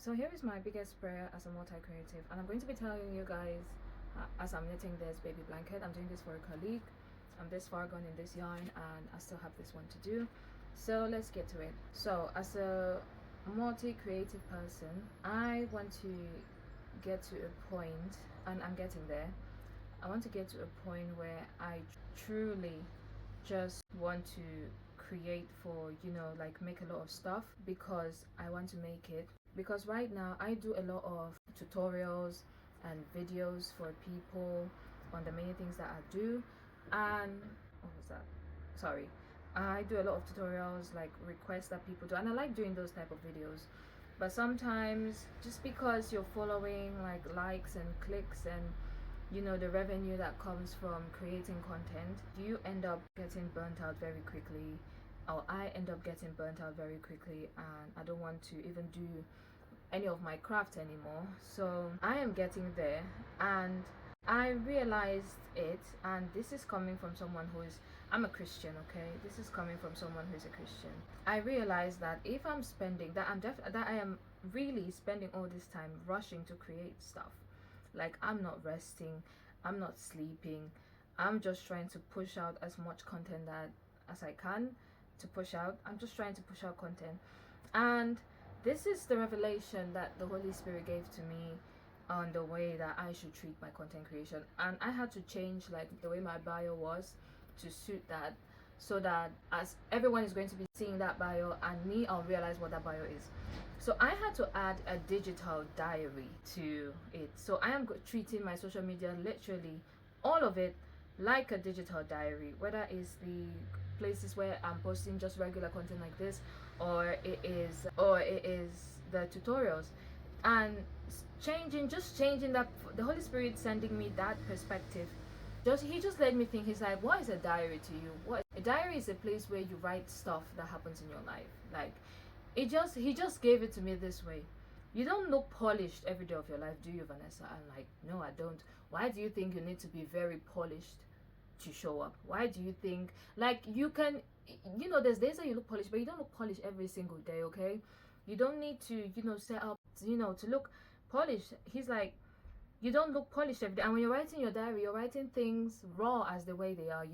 So here is my biggest prayer as a multi-creative, and I'm going to be telling you guys as I'm knitting this baby blanket. I'm doing this for a colleague. I'm this far gone in this yarn and I still have this one to do. So let's get to it. So as a multi-creative person, I want to get to a point, and I'm getting there. I want to get to a point where I truly just want to create for, like make a lot of stuff because I want to make it. Because right now I do a lot of tutorials and videos for people on the many things that I do. And what was that? Sorry. I do a lot of tutorials, like requests that people do, and I like doing those type of videos. But sometimes just because you're following like likes and clicks and the revenue that comes from creating content, you end up getting burnt out very quickly, or I end up getting burnt out very quickly, and I don't want to even do any of my craft anymore. So I am getting there, and I realized it, and this is coming from someone who is, I'm a Christian, okay? This is coming from someone who is a Christian. I realized that if I'm spending that, that I am really spending all this time rushing to create stuff. Like, I'm not resting, I'm not sleeping. I'm just trying to push out as much content that as I can to push out. I'm just trying to push out content. And this is the revelation that the Holy Spirit gave to me on the way that I should treat my content creation. And I had to change like the way my bio was to suit that, so that as everyone is going to be seeing that bio and me, I'll realize what that bio is. So I had to add a digital diary to it. So I am treating my social media, literally all of it, like a digital diary, whether it's the places where I'm posting just regular content like this, or it is the tutorials. And just changing that, the Holy Spirit sending me that perspective, he just let me think. He's like, what is a diary to you? What a diary is a place where you write stuff that happens in your life. Like, he just gave it to me this way. You don't look polished every day of your life, do you, Vanessa? I'm like, no, I don't. Why do you think you need to be very polished to show up? Why do you think, like, you can, there's days that you look polished, but you don't look polished every single day, okay? You don't need to, set up, to look polished. He's like, you don't look polished every day. And when you're writing your diary, you're writing things raw as the way they are,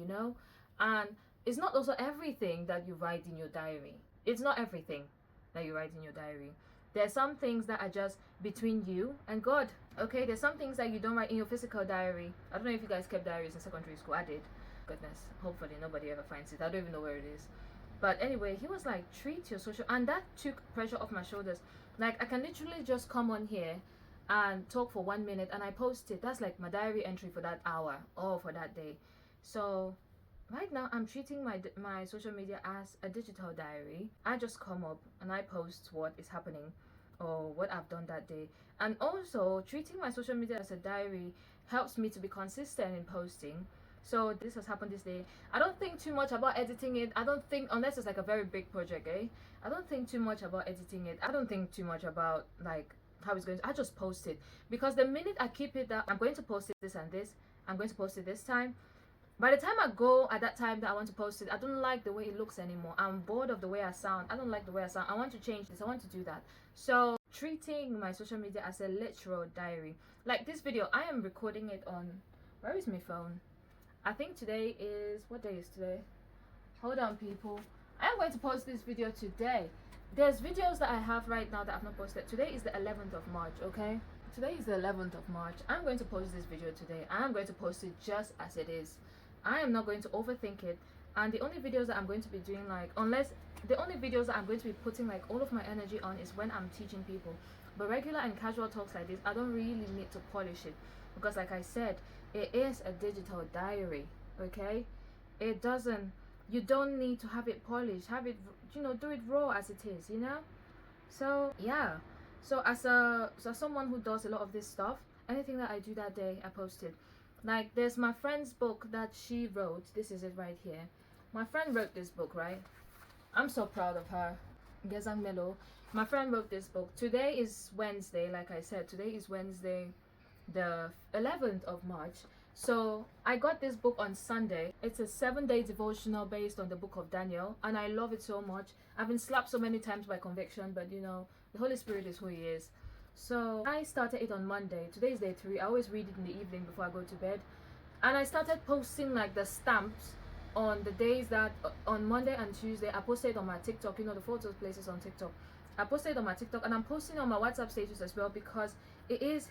And it's not also everything that you write in your diary. It's not everything that you write in your diary. There's some things that are just between you and God. Okay, there's some things that you don't write in your physical diary. I don't know if you guys kept diaries in secondary school. I did. Goodness, hopefully nobody ever finds it. I don't even know where it is. But anyway, he was like, treat your social, and that took pressure off my shoulders. Like, I can literally just come on here and talk for 1 minute and I post it. That's like my diary entry for that hour or for that day. So right now I'm treating my social media as a digital diary. I just come up and I post what is happening or what I've done that day. And also treating my social media as a diary helps me to be consistent in posting. So this has happened this day. I don't think too much about editing it. I don't think, unless it's like a very big project, I don't think too much about editing it. I don't think too much about like how it's going to, I just post it, because the minute I keep it that I'm going to post it this and this, I'm going to post it this time, by the time I go at that time that I want to post it, I don't like the way it looks anymore. I'm bored of the way I sound. I don't like the way I sound. I want to change this. I want to do that. So treating my social media as a literal diary. Like this video, I am recording it on, where is my phone? I think today is, what day is today? Hold on, people. I am going to post this video today. There's videos that I have right now that I've not posted. Today is the 11th of March, okay? Today is the 11th of March. I'm going to post this video today. I'm going to post it just as it is. I am not going to overthink it. And the only videos that I'm going to be doing, the only videos that I'm going to be putting like all of my energy on is when I'm teaching people. But regular and casual talks like this, I don't really need to polish it. Because like I said, it is a digital diary, okay? It doesn't, you don't need to have it polished. Have it, do it raw as it is, So yeah. So as someone who does a lot of this stuff, anything that I do that day, I post it. Like there's my friend's book that she wrote. This is it right here. My friend wrote this book, right? I'm so proud of her. Gezang Melo. My friend wrote this book. Today is Wednesday, like I said. Today is Wednesday, the 11th of March. So I got this book on Sunday. It's a 7-day devotional based on the book of Daniel, and I love it so much. I've been slapped so many times by conviction, but the Holy Spirit is who he is. So I started it on Monday. Today is day 3. I always read it in the evening before I go to bed. And I started posting like the stamps on the days that on Monday and Tuesday. I posted on my TikTok, you know, the photos places on TikTok. I posted on my TikTok, and I'm posting on my WhatsApp status as well, because it is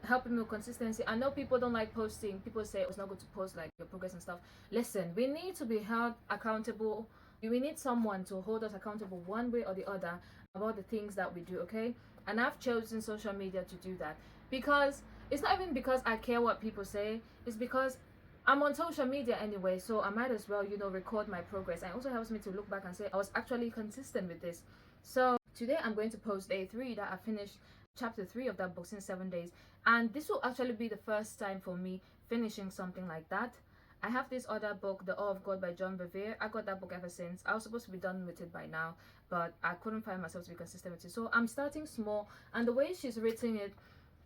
helping me with consistency. I know people don't like posting. People say, oh, it's not good to post like your progress and stuff. Listen, we need to be held accountable. We need someone to hold us accountable one way or the other about the things that we do, okay? And I've chosen social media to do that, because it's not even because I care what people say. It's because I'm on social media anyway, so I might as well, you know, record my progress. And it also helps me to look back and say I was actually consistent with this. So today I'm going to post day 3 that I finished chapter 3 of that book in 7 days, and this will actually be the first time for me finishing something like that. I have this other book, The Awe of God by John Bevere. I got that book ever since. I was supposed to be done with it by now, but I couldn't find myself to be consistent with it. So I'm starting small, and the way she's written it,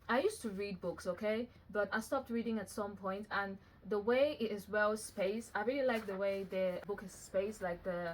I used to read books, okay, but I stopped reading at some point, and the way it is well spaced, I really like the way the book is spaced, like the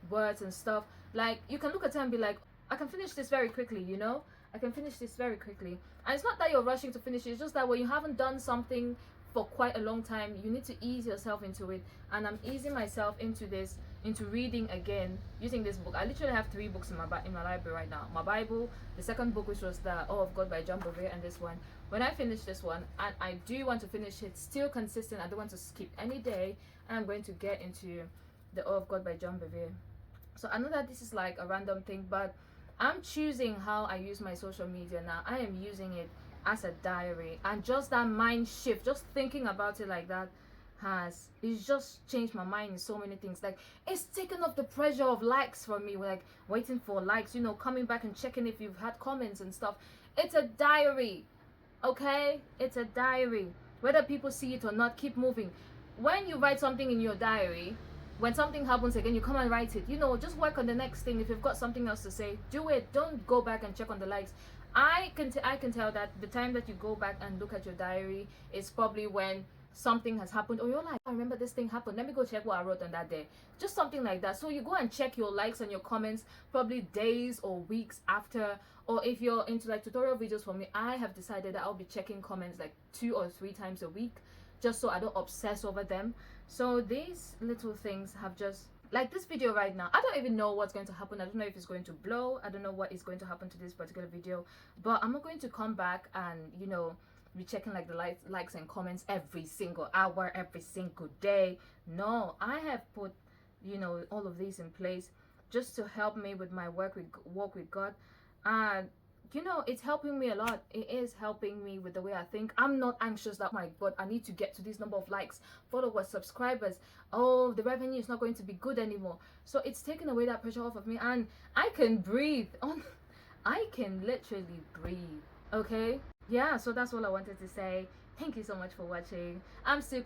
words and stuff. Like, you can look at it and be like, I can finish this very quickly, you know? I can finish this very quickly. And it's not that you're rushing to finish it, it's just that when you haven't done something for quite a long time, you need to ease yourself into it. And I'm easing myself into this, into reading again, using this book. I literally have 3 books in my library right now. My Bible, the second book, which was The Awe of God by John Bevere, and this one. When I finish this one, and I do want to finish it still consistent, I don't want to skip any day, and I'm going to get into The Awe of God by John Bevere. So I know that this is like a random thing, but I'm choosing how I use my social media now. I am using it as a diary, and just that mind shift, just thinking about it like that, it's just changed my mind in so many things. Like, it's taken off the pressure of likes from me, like waiting for likes, you know, coming back and checking if you've had comments and stuff. It's a diary, okay? It's a diary. Whether people see it or not, keep moving. When you write something in your diary, when something happens again, you come and write it. You know, just work on the next thing. If you've got something else to say, do it. Don't go back and check on the likes. I can tell that the time that you go back and look at your diary is probably when something has happened, or you're like, I remember this thing happened, let me go check what I wrote on that day. Just something like that. So you go and check your likes and your comments probably days or weeks after. Or if you're into like tutorial videos for me, I have decided that I'll be checking comments like 2 or 3 times a week, just so I don't obsess over them. So these little things have just, like this video right now, I don't even know what's going to happen. I don't know if it's going to blow. I don't know what is going to happen to this particular video, but I'm not going to come back and, you know, be checking like the likes and comments every single hour, every single day. No, I have put, you know, all of these in place just to help me with my walk with God. And you know, it's helping me a lot. It is helping me with the way I think. I'm not anxious that, oh my God, I need to get to this number of likes, followers, subscribers. Oh, the revenue is not going to be good anymore. So it's taken away that pressure off of me, and I can breathe. I can literally breathe. Okay? Yeah, so that's all I wanted to say. Thank you so much for watching. I'm still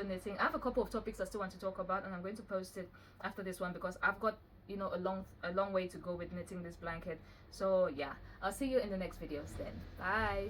knitting. I have a couple of topics I still want to talk about, and I'm going to post it after this one, because I've got, you know, a long way to go with knitting this blanket. So yeah, I'll see you in the next videos then. Bye.